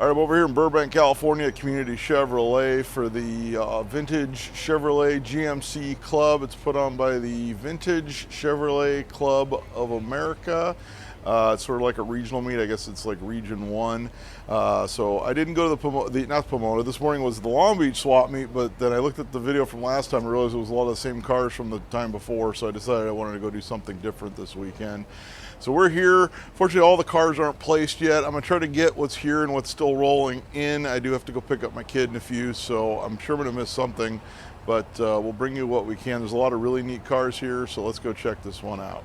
All right, I'm over here in Burbank, California at Community Chevrolet for the Vintage Chevrolet GMC Club. It's put on by the Vintage Chevrolet Club of America. It's sort of like a regional meet. I guess it's like Region 1. So I didn't go to not Pomona. This morning was the Long Beach swap meet, but then I looked at the video from last time and realized it was a lot of the same cars from the time before, so I decided I wanted to go do something different this weekend. So we're here. Fortunately, all the cars aren't placed yet. I'm gonna try to get what's here and what's still rolling in. I do have to go pick up my kid in a few, so I'm sure I'm gonna miss something, but we'll bring you what we can. There's a lot of really neat cars here, so let's go check this one out.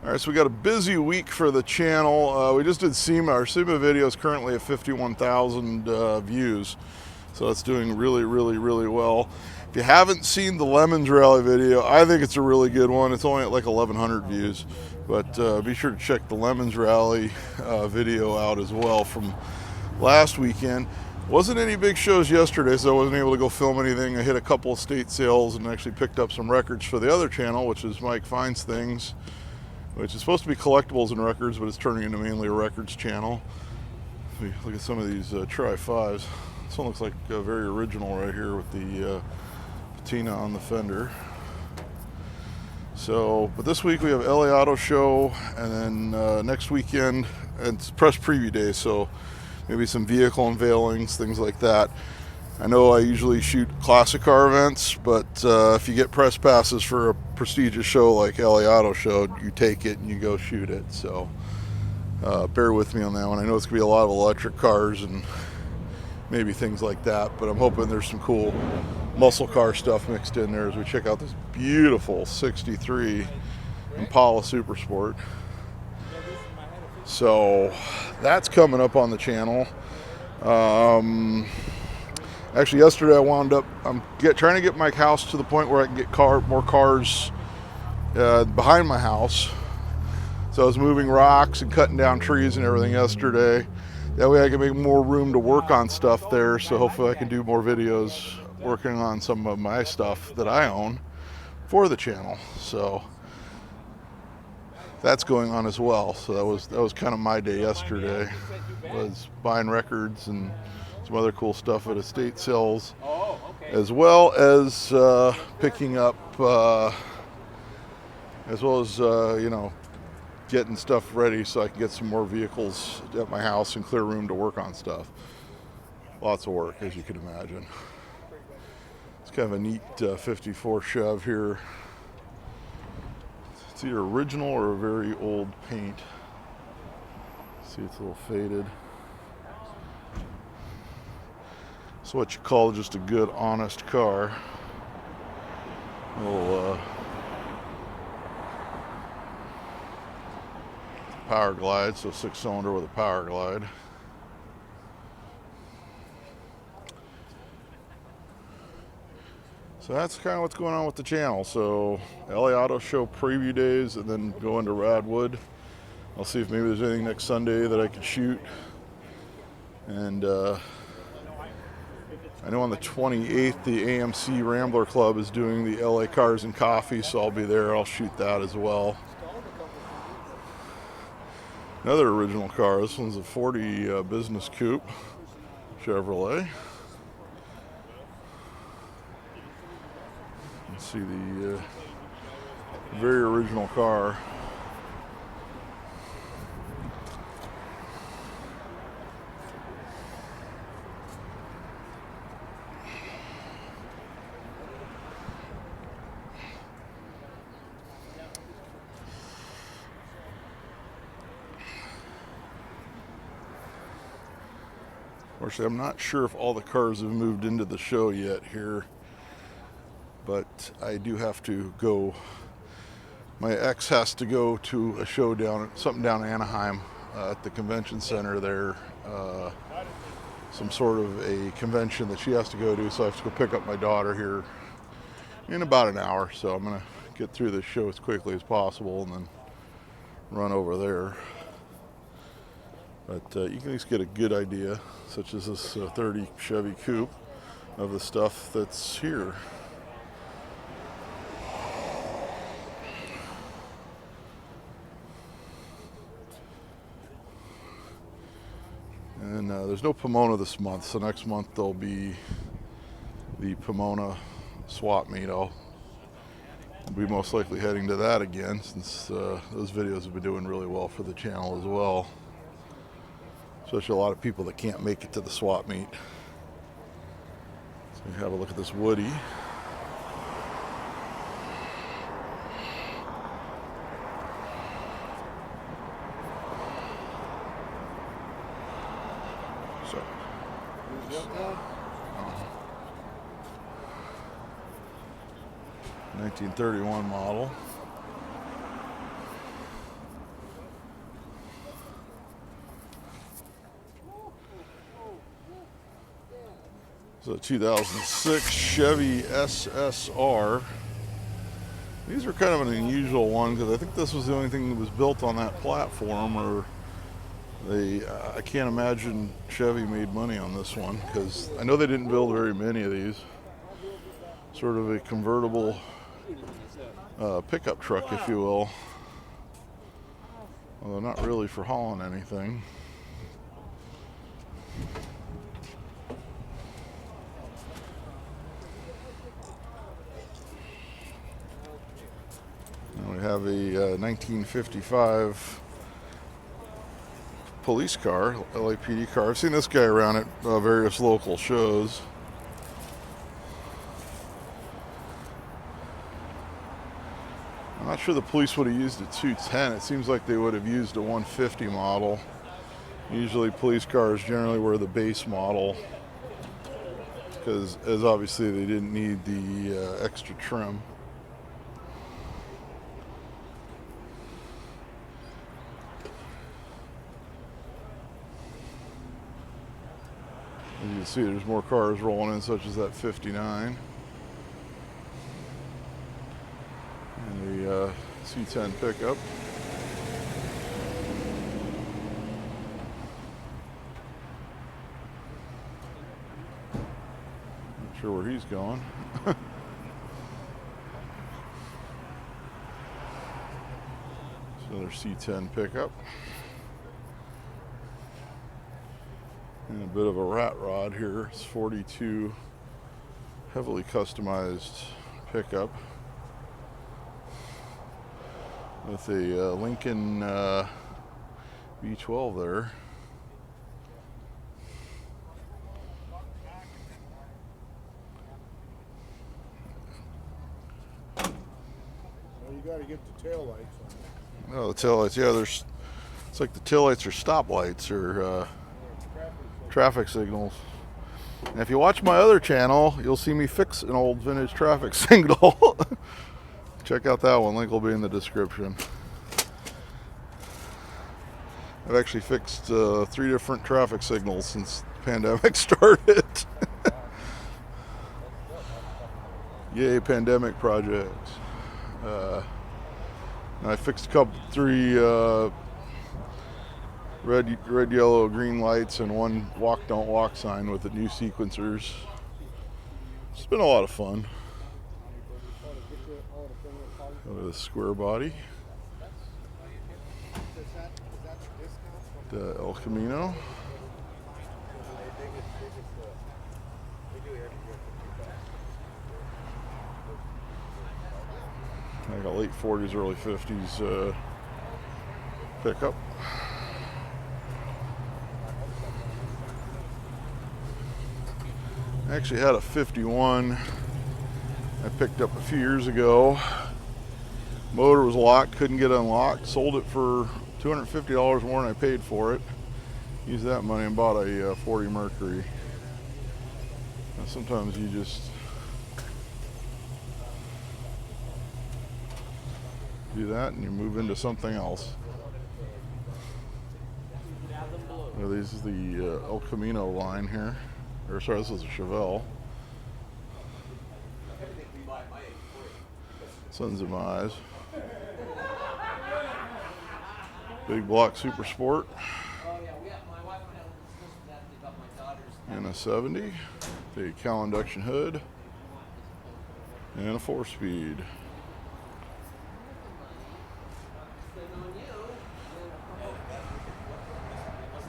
All right, so we got a busy week for the channel. We just did SEMA. Our SEMA video is currently at 51,000 views, so it's doing really, really, really well. If you haven't seen the Lemons Rally video, I think it's a really good one. It's only at like 1,100 views, but be sure to check the Lemons Rally video out as well from last weekend. Wasn't any big shows yesterday, so I wasn't able to go film anything. I hit a couple of state sales and actually picked up some records for the other channel, which is Mike Finds Things, which is supposed to be collectibles and records, but it's turning into mainly a records channel. Look at some of these Tri-5s. This one looks like very original right here with the patina on the fender. So, but this week we have LA Auto Show, and then next weekend, and it's press preview day, so maybe some vehicle unveilings, things like that. I know I usually shoot classic car events, but if you get press passes for a prestigious show like LA Auto Show, you take it and you go shoot it. So bear with me on that one. I know it's gonna be a lot of electric cars and maybe things like that, but I'm hoping there's some cool muscle car stuff mixed in there as we check out this beautiful 63 Impala Super Sport. So that's coming up on the channel. Actually, yesterday I wound up, trying to get my house to the point where I can get more cars behind my house. So I was moving rocks and cutting down trees and everything yesterday. That way I can make more room to work on stuff there, so hopefully I can do more videos working on some of my stuff that I own for the channel. So that's going on as well. So that was kind of my day yesterday, was buying records and some other cool stuff at estate sales, as well as picking up, as well as you know, getting stuff ready so I can get some more vehicles at my house and clear room to work on stuff. Lots of work, as you can imagine. It's kind of a neat 54 Chev here. It's either original or a very old paint. See, it's a little faded. It's what you call just a good, honest car. A little power glide, so 6-cylinder with a power glide. So that's kind of what's going on with the channel. So LA Auto Show preview days, and then go into Radwood. I'll see if maybe there's anything next Sunday that I could shoot. And I know on the 28th, the AMC Rambler Club is doing the LA Cars and Coffee, so I'll be there. I'll shoot that as well. Another original car. This one's a 40 Business Coupe Chevrolet. You can see the very original car. Unfortunately, I'm not sure if all the cars have moved into the show yet here, but I do have to go. My ex has to go to a show something down in Anaheim at the convention center there. Some sort of a convention that she has to go to, so I have to go pick up my daughter here in about an hour. So I'm gonna get through this show as quickly as possible and then run over there. But you can at least get a good idea, such as this 30 Chevy Coupe, of the stuff that's here. And there's no Pomona this month, so next month there'll be the Pomona swap meet. I'll be most likely heading to that again, since those videos have been doing really well for the channel as well. Especially a lot of people that can't make it to the swap meet. So you have a look at this Woody. So, 1931 model. It's a 2006 Chevy Ssr. These are kind of an unusual one because I think this was the only thing that was built on that platform, or I can't imagine Chevy made money on this one, because I know they didn't build very many of these. Sort of a convertible pickup truck, if you will. Although not really for hauling anything. And we have a 1955 police car, LAPD car. I've seen this guy around at various local shows. I'm not sure the police would have used a 210. It seems like they would have used a 150 model. Usually police cars generally were the base model, because as obviously they didn't need the extra trim. As you can see, there's more cars rolling in, such as that 59. And the C10 pickup. Not sure where he's going. Another C10 pickup. And a bit of a rat rod here. It's 42 heavily customized pickup with a Lincoln V12 there. Well, you got to get the tail lights on. Oh, the tail lights. Yeah, it's like the tail lights are stop lights or traffic signals. And if you watch my other channel, you'll see me fix an old vintage traffic signal. Check out that one. Link will be in the description. I've actually fixed 3 different traffic signals since the pandemic started. Yay, pandemic projects. And I fixed 3 red, yellow, green lights and 1 walk, don't walk sign with the new sequencers. It's been a lot of fun. Look at the square body. The El Camino. I got late 40s, early 50s pickup. I actually had a 51 I picked up a few years ago. Motor was locked, couldn't get unlocked. Sold it for $250 more than I paid for it. Used that money and bought a 40 Mercury. Now, sometimes you just do that and you move into something else. Now, this is the El Camino line here. Or sorry, this is a Chevelle. Sun's in my eyes. Big block Super Sport. And a 70. The cowl induction hood. And a 4-speed.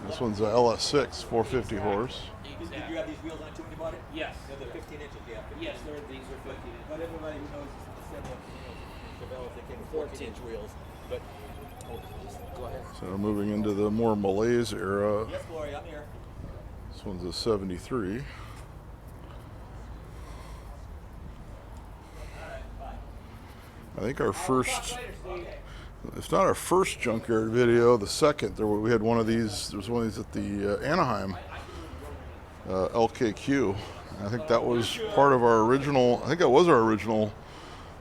This one's a LS6, 450 horse. Did you have these wheels on too when you bought it? Yes. They're the 15 inches, yeah. Yes, these are 15 inches. But everybody who knows the Chevelle, they came with 14-inch wheels. But go ahead. So we're moving into the more Malaise era. Yes, Gloria, I'm here. This one's a 73. I think our first, if not our first junkyard video, the second. We had one of these. There was one of these at the Anaheim LKQ. I think that was part of our original. I think that was our original.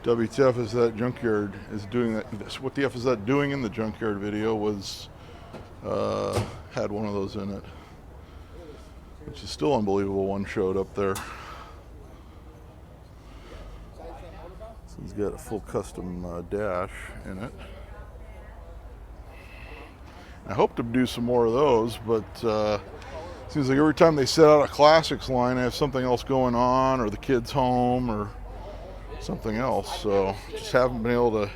WTF is that junkyard is doing that? What the F is that doing in the junkyard video was had one of those in it, which is still unbelievable. One showed up there. He's got a full custom dash in it. I hope to do some more of those, but seems like every time they set out a classics line, they have something else going on, or the kid's home, or something else. So just haven't been able to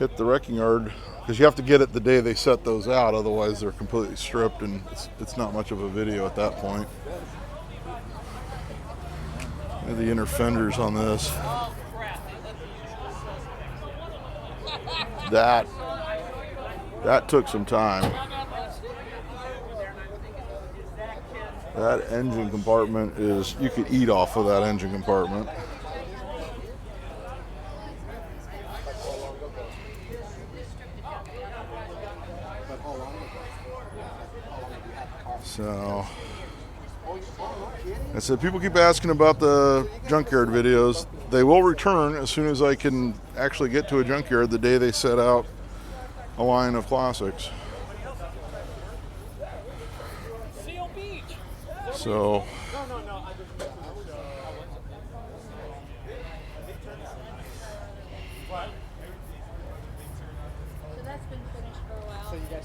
hit the wrecking yard, because you have to get it the day they set those out, otherwise they're completely stripped, and it's not much of a video at that point. And the inner fenders on this. That took some time. That engine compartment is, you could eat off of that engine compartment. So, I said, people keep asking about the junkyard videos. They will return as soon as I can actually get to a junkyard the day they set out a line of classics. So,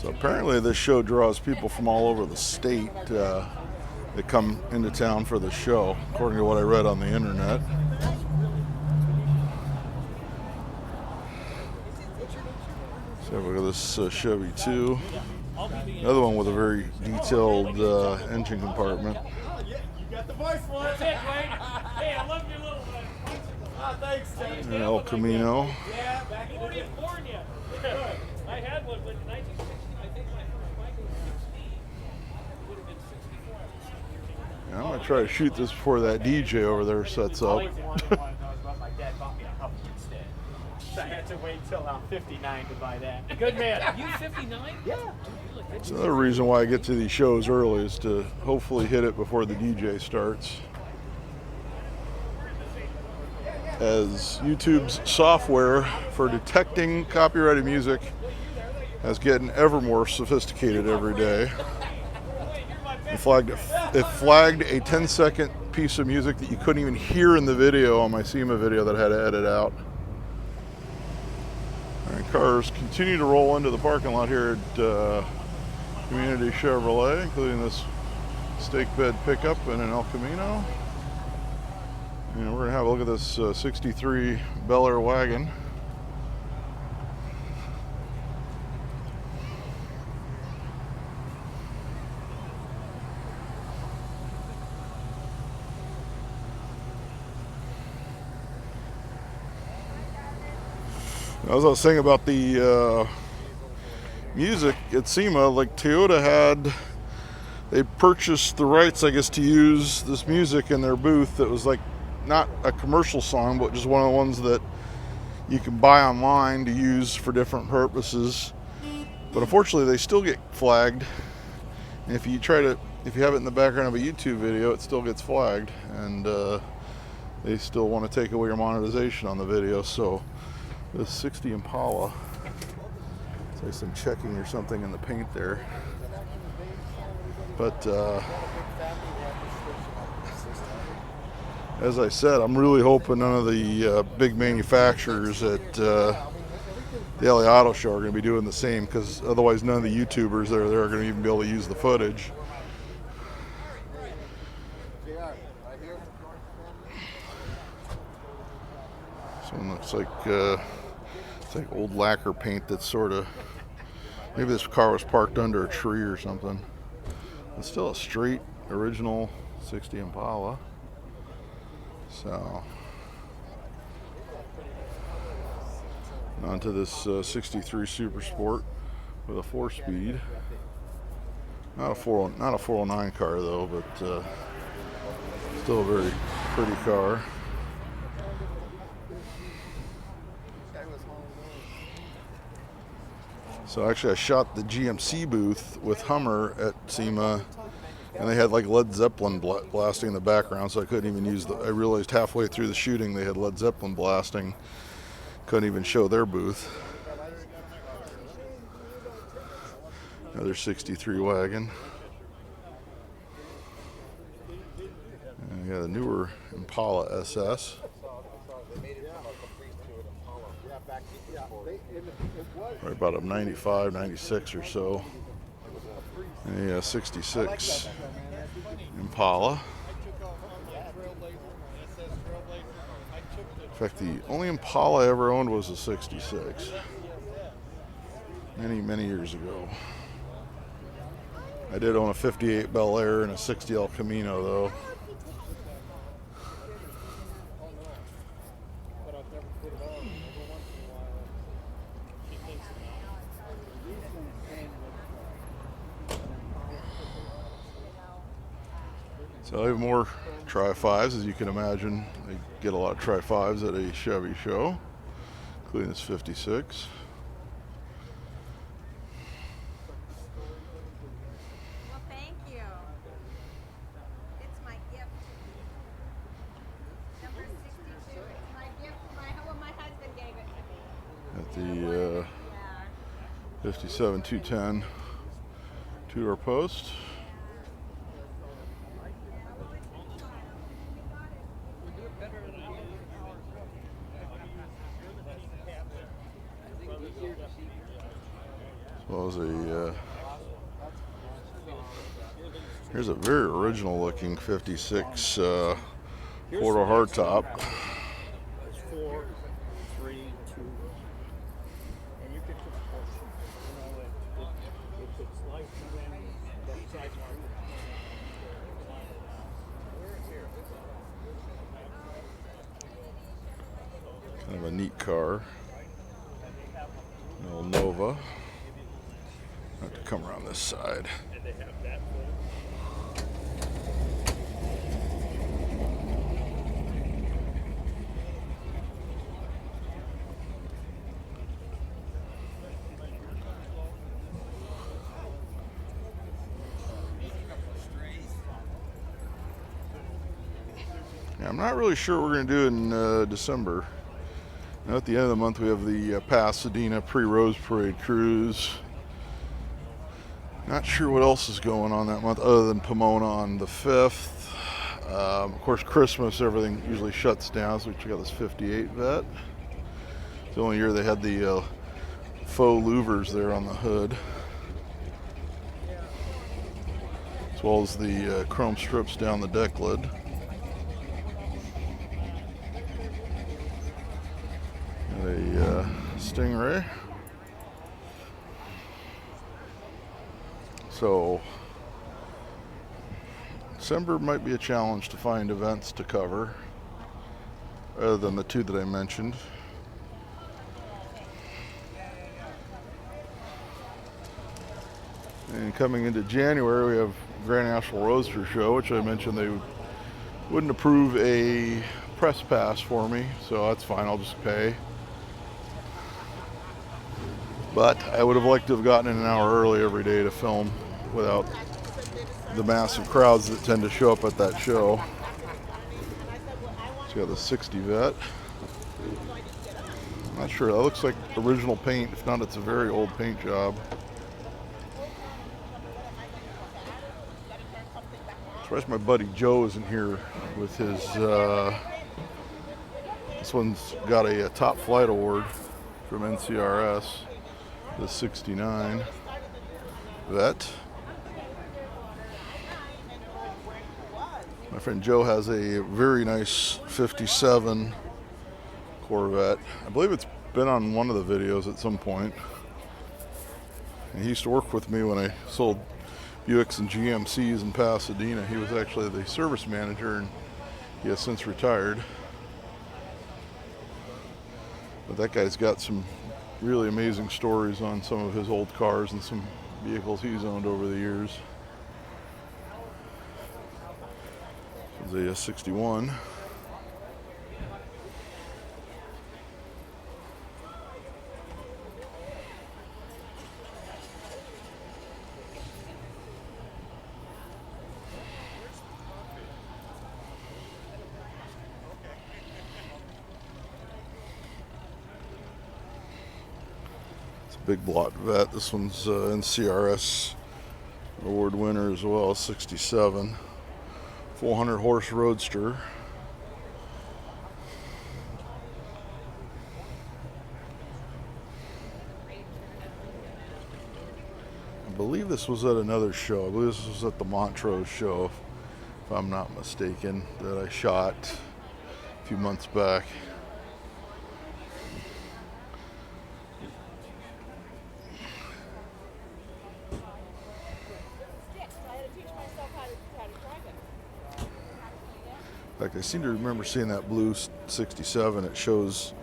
apparently this show draws people from all over the state that come into town for the show, according to what I read on the internet. So have a look at this Chevy 2. Another one with a very detailed engine compartment. You got the voice for it. That's it, Wayne. Hey, I love your little one. Thanks, Ted. El Camino. Yeah, back in 40th born you. I had one when 1960. I think my first bike was 16. It would have been 64. Yeah, I'm going to try to shoot this before that DJ over there sets up. My dad bought me a Hubby instead. So I had to wait till I'm 59 to buy that. Good man. You 59? Yeah. It's another reason why I get to these shows early, is to hopefully hit it before the DJ starts. As YouTube's software for detecting copyrighted music is getting ever more sophisticated every day. It flagged a 10-second piece of music that you couldn't even hear in the video on my SEMA video that I had to edit out. All right, cars continue to roll into the parking lot here at Community Chevrolet, including this stake bed pickup and an El Camino. And we're gonna have a look at this 63 Bel Air wagon. As I was saying about the music at SEMA, like Toyota they purchased the rights, I guess, to use this music in their booth that was like not a commercial song, but just one of the ones that you can buy online to use for different purposes. But unfortunately, they still get flagged. And if you have it in the background of a YouTube video, it still gets flagged, and they still want to take away your monetization on the video. So this 60 Impala, it's like some checking or something in the paint there. But as I said, I'm really hoping none of the big manufacturers at the LA Auto Show are going to be doing the same, because otherwise none of the YouTubers that are there are going to even be able to use the footage. This one looks like it's like old lacquer paint that's sort of Maybe this car was parked under a tree or something. It's still a straight original 60 Impala. So onto this 63 Super Sport with a 4-speed. Not a 409 car though, but still a very pretty car. So actually I shot the GMC booth with Hummer at SEMA, and they had like Led Zeppelin blasting in the background, so I couldn't even use I realized halfway through the shooting they had Led Zeppelin blasting. Couldn't even show their booth. Another 63 wagon. And we got a newer Impala SS. Right about a 95, 96 or so. And a 66 Impala. In fact, the only Impala I ever owned was a 66. Many years ago. I did own a 58 Bel Air and a 60 El Camino though. So I have more Tri-5s, as you can imagine. They get a lot of Tri-5s at a Chevy show, including this 56. Well, thank you. It's my gift. Number 62. It's my gift. My husband gave it to me. At the 57 210 two-door post. As well as here's a very original looking 56 four-door hardtop. It's 4, 3, 2, and you can just push. You know, if it's light, both sides are. Kind of a neat car. An old Nova. I have to come around this side. Yeah, I'm not really sure what we're going to do in December. Now at the end of the month we have the Pasadena pre-Rose Parade cruise. Not sure what else is going on that month other than Pomona on the 5th. Of course, Christmas, everything usually shuts down, so we got this 58 Vet. It's the only year they had the faux louvers there on the hood, as well as the chrome strips down the deck lid. Got a Stingray. So December might be a challenge to find events to cover, other than the two that I mentioned. And coming into January, we have Grand National Roadster Show, which I mentioned they wouldn't approve a press pass for me, so that's fine, I'll just pay. But I would have liked to have gotten in an hour early every day to film without the massive crowds that tend to show up at that show. It's got the 60 Vet. I'm not sure, that looks like original paint. If not, it's a very old paint job. I'm surprised my buddy Joe isn't here with his, this one's got a top flight award from NCRS, the 69 Vet. My friend Joe has a very nice 57 Corvette. I believe it's been on one of the videos at some point. And he used to work with me when I sold Buicks and GMCs in Pasadena. He was actually the service manager, and he has since retired. But that guy's got some really amazing stories on some of his old cars and some vehicles he's owned over the years. This is a 61. Big block vet. This one's in CRS award winner as well, 67. 400 horse roadster. I believe this was at another show. I believe this was at the Montrose show, if I'm not mistaken, that I shot a few months back. In fact, I seem to remember seeing that blue 67. It shows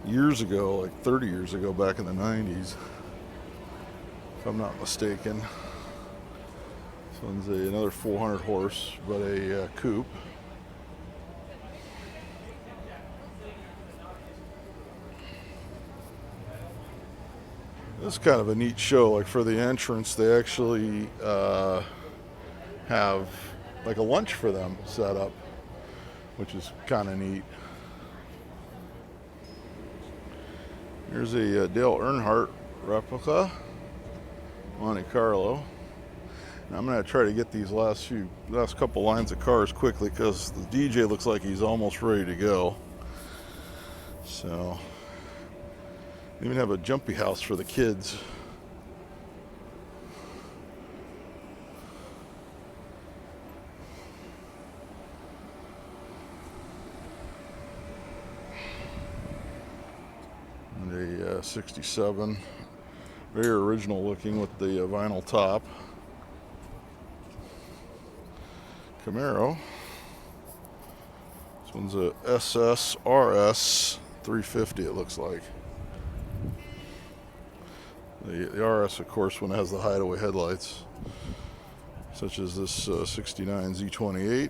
years ago, like 30 years ago, back in the 90s, if I'm not mistaken. This one's another 400 horse, but a coupe. This is kind of a neat show. Like for the entrance, they actually have like a lunch for them set up, which is kind of neat. Here's a Dale Earnhardt replica, Monte Carlo. And I'm going to try to get these last couple lines of cars quickly because the DJ looks like he's almost ready to go. So, they even have a jumpy house for the kids. A 67, very original looking with the vinyl top. Camaro. This one's a SSRS 350, it looks like. The RS, of course, one has the hideaway headlights, such as this 69 Z28.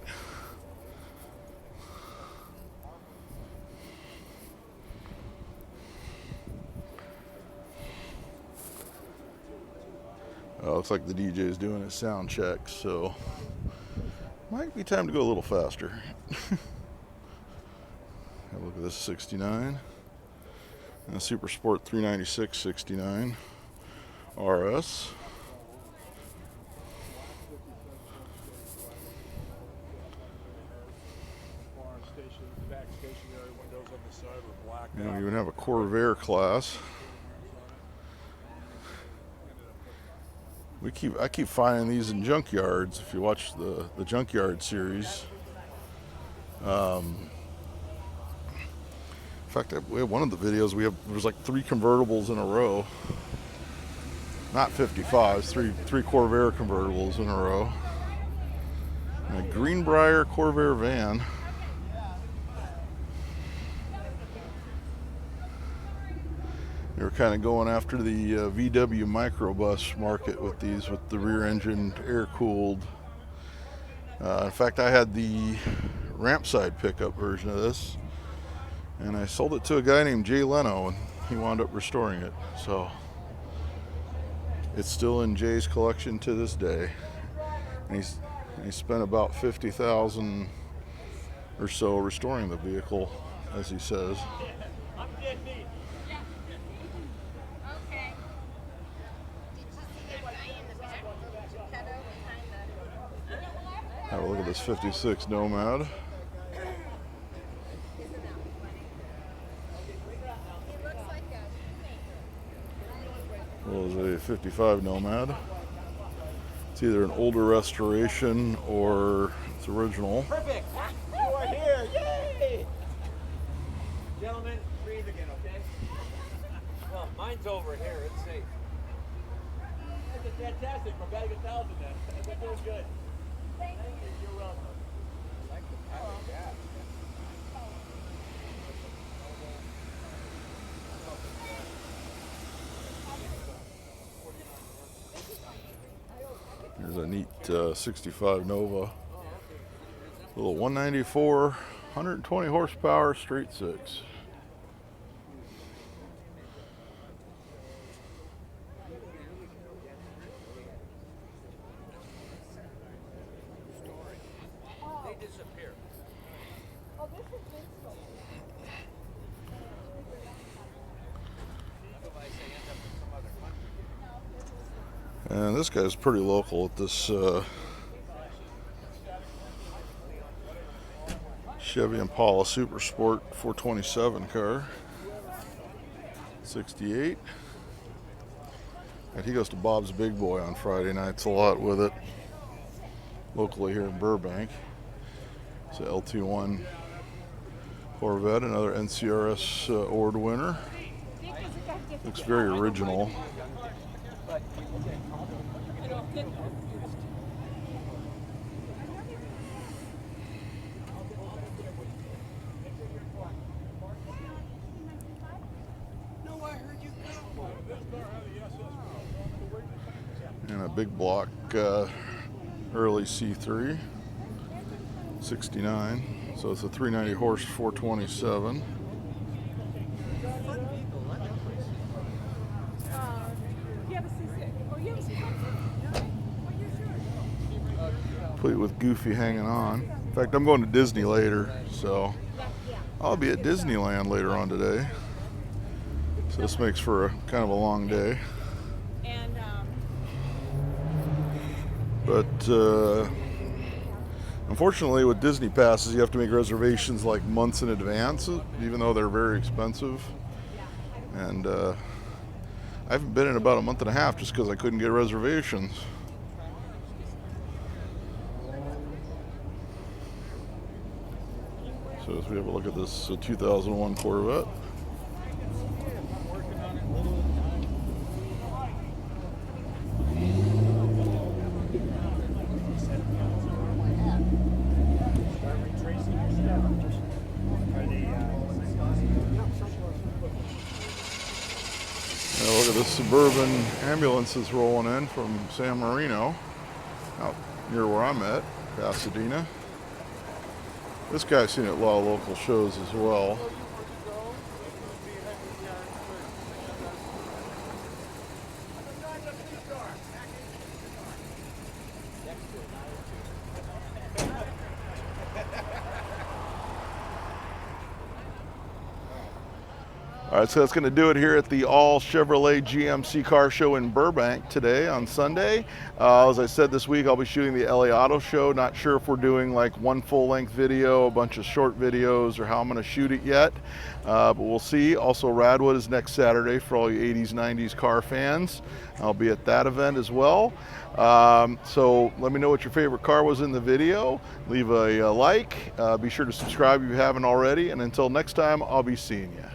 Looks like the DJ is doing his sound check, so might be time to go a little faster. Have a look at this 69 and a Super Sport 396 69 RS. And we even have a Corvair class. I keep finding these in junkyards. If you watch the junkyard series, in fact, we have one of the videos. There's like 3 convertibles in a row. Not 55s, three Corvair convertibles in a row. And a Greenbrier Corvair van. They were kind of going after the VW microbus market with these, with the rear-engined, air-cooled. In fact, I had the ramp side pickup version of this, and I sold it to a guy named Jay Leno, and he wound up restoring it. So it's still in Jay's collection to this day, and he spent about $50,000 or so restoring the vehicle, as he says. Have a look at this 56 Nomad. Well, it's a 55 Nomad. It's either an older restoration or it's original. Perfect! You are here! Yay! Gentlemen, breathe again, okay? Well, mine's over here. It's safe. did fantastic for batting 1,000 then. You're doing good. Thank you. You're welcome. I like the power gas. Here's a neat 65 Nova. Little 194, 120 horsepower, straight six. They disappear. Oh, this is good stuff. Otherwise, they end up in some other country. And this guy's pretty local at this Chevy Impala Super Sport 427 car. 68. And he goes to Bob's Big Boy on Friday nights a lot with it. Locally here in Burbank. It's a Lt1 Corvette, another NCRS award winner. Looks very original. And a big block early C3, 69. So it's a 390 horse 427. You have a C6. Oh, you have a C6. Oh, you're sure? Complete with Goofy hanging on. In fact, I'm going to Disney later, so I'll be at Disneyland later on today. So this makes for a kind of a long day. And But unfortunately, with Disney passes, you have to make reservations like months in advance, even though they're very expensive. And I haven't been in about a month and a half just because I couldn't get reservations. So as we have a look at this 2001 Corvette. Look at this Suburban ambulance is rolling in from San Marino, out near where I'm at, Pasadena. This guy's seen it at a lot of local shows as well. All right, so that's going to do it here at the all Chevrolet GMC Car Show in Burbank today on Sunday. As I said, this week I'll be shooting the LA Auto Show. Not sure if we're doing like one full-length video, a bunch of short videos, or how I'm going to shoot it yet, but we'll see. Also, Radwood is next Saturday for all you 80s, 90s car fans. I'll be at that event as well. So let me know what your favorite car was in the video. Leave a like. Be sure to subscribe if you haven't already. And until next time, I'll be seeing you.